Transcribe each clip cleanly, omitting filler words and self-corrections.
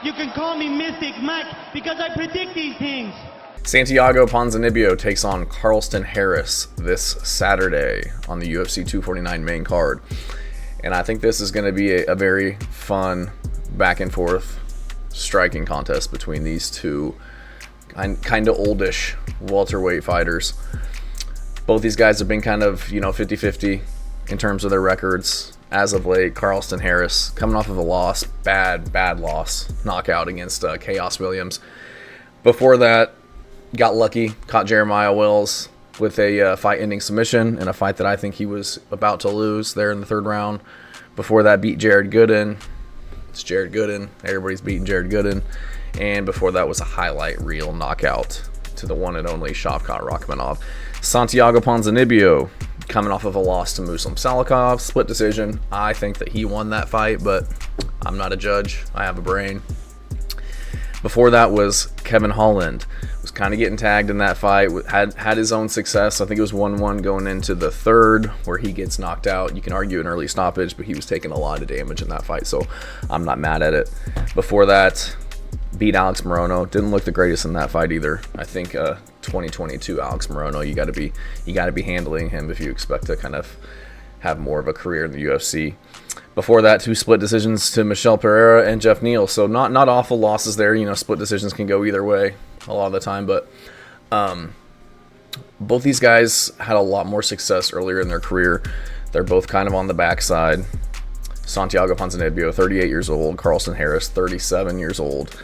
You can call me Mystic Mike because I predict these things. Santiago Ponzinibbio takes on Carlston Harris this Saturday on the UFC 249 main card. And I think this is going to be a very fun back and forth striking contest between these two kind of oldish welterweight fighters. Both these guys have been kind of, 50-50 in terms of their records as of late. Carlston Harris coming off of a loss, bad loss, knockout against Chaos Williams. Before that, got lucky, caught Jeremiah Wills with a fight-ending submission in a fight that I think he was about to lose there in the third round. Before that, beat Jared Gooden. It's Jared Gooden. Everybody's beating Jared Gooden. And before that was a highlight reel knockout to the one and only Shavkat Rakhmonov. Santiago Ponzinibbio coming off of a loss to Muslim Salikov, split decision. I think that he won that fight, but I'm not a judge. I have a brain. Before that was Kevin Holland. Was kind of getting tagged in that fight. Had his own success. I think it was 1-1 going into the third where he gets knocked out. You can argue an early stoppage, but he was taking a lot of damage in that fight, so I'm not mad at it. Before that, beat Alex Morono. Didn't look the greatest in that fight either. I think 2022 Alex Morono, you got to be handling him if you expect to kind of have more of a career in the UFC. Before that, 2 split decisions to Michel Pereira and Jeff Neal. So not awful losses there. Split decisions can go either way a lot of the time, but both these guys had a lot more success earlier in their career. They're both kind of on the backside. Santiago Ponzinibbio, 38 years old. Carlston Harris, 37 years old.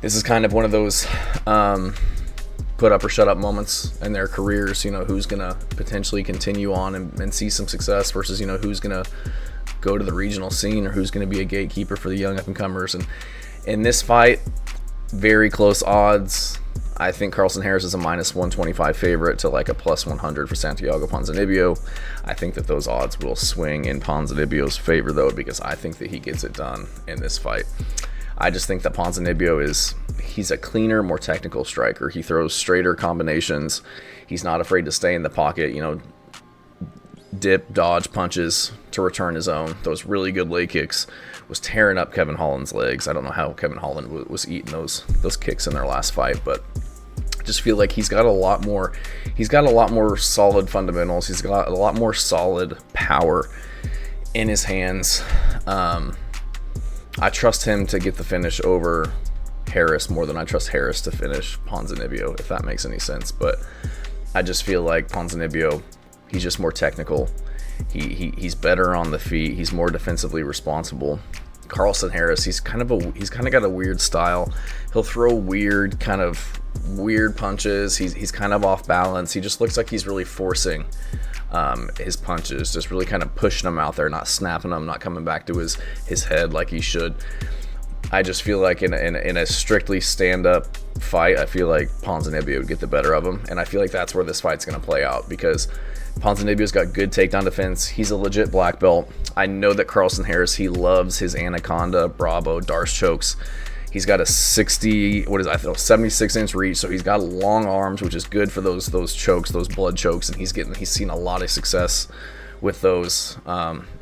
This is kind of one of those put up or shut up moments in their careers. Who's going to potentially continue on and see some success versus, who's going to go to the regional scene or who's going to be a gatekeeper for the young up-and-comers. And in this fight, very close odds. I think Carlston Harris is a -125 favorite to like a +100 for Santiago Ponzinibbio. I think that those odds will swing in Ponzinibbio's favor, though, because I think that he gets it done in this fight. I just think that Ponzinibbio he's a cleaner, more technical striker. He throws straighter combinations. He's not afraid to stay in the pocket, dip, dodge punches to return his own. Those really good leg kicks. Was tearing up Kevin Holland's legs. I don't know how Kevin Holland was eating those kicks in their last fight, but I just feel like he's got a lot more solid fundamentals. He's got a lot more solid power in his hands. I trust him to get the finish over Harris more than I trust Harris to finish Ponzinibbio, if that makes any sense. But I just feel like Ponzinibbio, he's just more technical. He's better on the feet. He's more defensively responsible. Carlston Harris, he's kind of got a weird style. He'll throw weird punches. He's kind of off balance. He just looks like he's really forcing his punches, just really kind of pushing them out there, not snapping them, not coming back to his head like he should. I just feel like in a strictly stand-up fight, I feel like Ponzinibbio would get the better of him, and I feel like that's where this fight's going to play out because Ponzinibbio's got good takedown defense. He's a legit black belt. I know that Carlston Harris, he loves his Anaconda, Bravo, Darce chokes. He's got a 76-inch reach, so he's got long arms, which is good for those chokes, those blood chokes, and he's seen a lot of success with those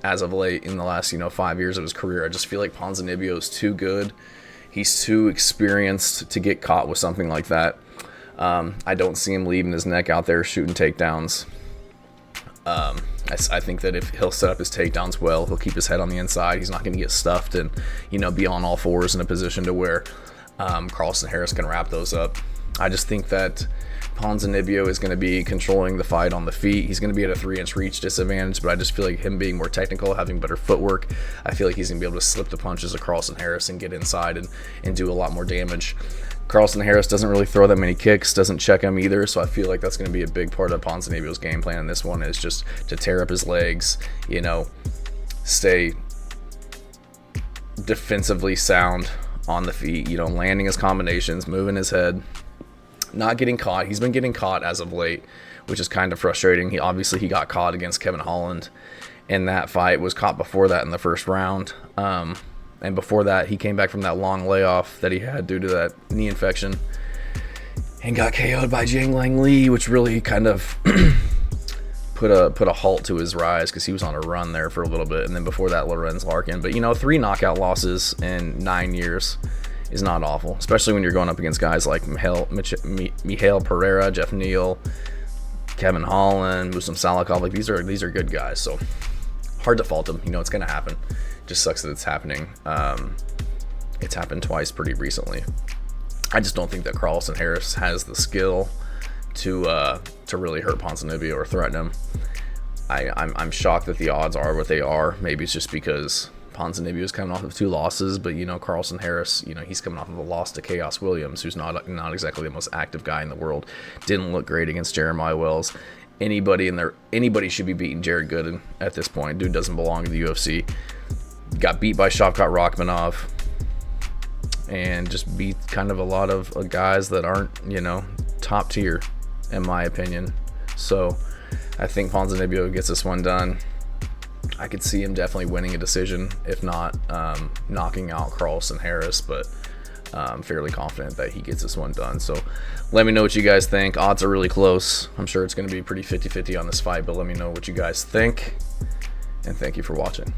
as of late in the last 5 years of his career. I just feel like Ponzinibbio is too good. He's too experienced to get caught with something like that. I don't see him leaving his neck out there shooting takedowns. I think that if he'll set up his takedowns well, he'll keep his head on the inside. He's not going to get stuffed and be on all fours in a position to where Carlston Harris can wrap those up. I just think that Ponzinibbio is going to be controlling the fight on the feet. He's going to be at a 3-inch reach disadvantage, but I just feel like him being more technical, having better footwork, I feel like he's going to be able to slip the punches of Carlston Harris and get inside and do a lot more damage. Carlston Harris doesn't really throw that many kicks, doesn't check him either, so I feel like that's going to be a big part of Ponzinibbio's game plan in this one, is just to tear up his legs, stay defensively sound on the feet, landing his combinations, moving his head, not getting caught. He's been getting caught as of late, which is kind of frustrating. He got caught against Kevin Holland in that fight, was caught before that in the first round. And before that, he came back from that long layoff that he had due to that knee infection and got KO'd by Jiang Lang Lee, which really kind of put a halt to his rise because he was on a run there for a little bit. And then before that, Lorenz Larkin. But 3 knockout losses in 9 years is not awful, especially when you're going up against guys like Mihail Pereira, Jeff Neal, Kevin Holland, Muslim Salikov. Like these are good guys, so hard to fault them. You know, it's gonna happen. Just sucks that it's happening. It's happened twice pretty recently. I just don't think that Carlston Harris has the skill to really hurt Ponzinibbio or threaten him. I'm shocked that the odds are what they are. Maybe it's just because Ponzinibbio is coming off of 2 losses, but you know, Carlston Harris, you know, he's coming off of a loss to Chaos Williams, who's not exactly the most active guy in the world. Didn't look great against Jeremiah Wells. Anybody should be beating Jared Gooden at this point. Dude doesn't belong in the UFC. Got beat by Shavkat Rakhmonov, and just beat kind of a lot of guys that aren't, you know, top tier, in my opinion. So I think Ponzinibbio gets this one done. I could see him definitely winning a decision, if not knocking out Carlston Harris, but I'm fairly confident that he gets this one done. So let me know what you guys think. Odds are really close. I'm sure it's going to be pretty 50-50 on this fight, but let me know what you guys think, and thank you for watching.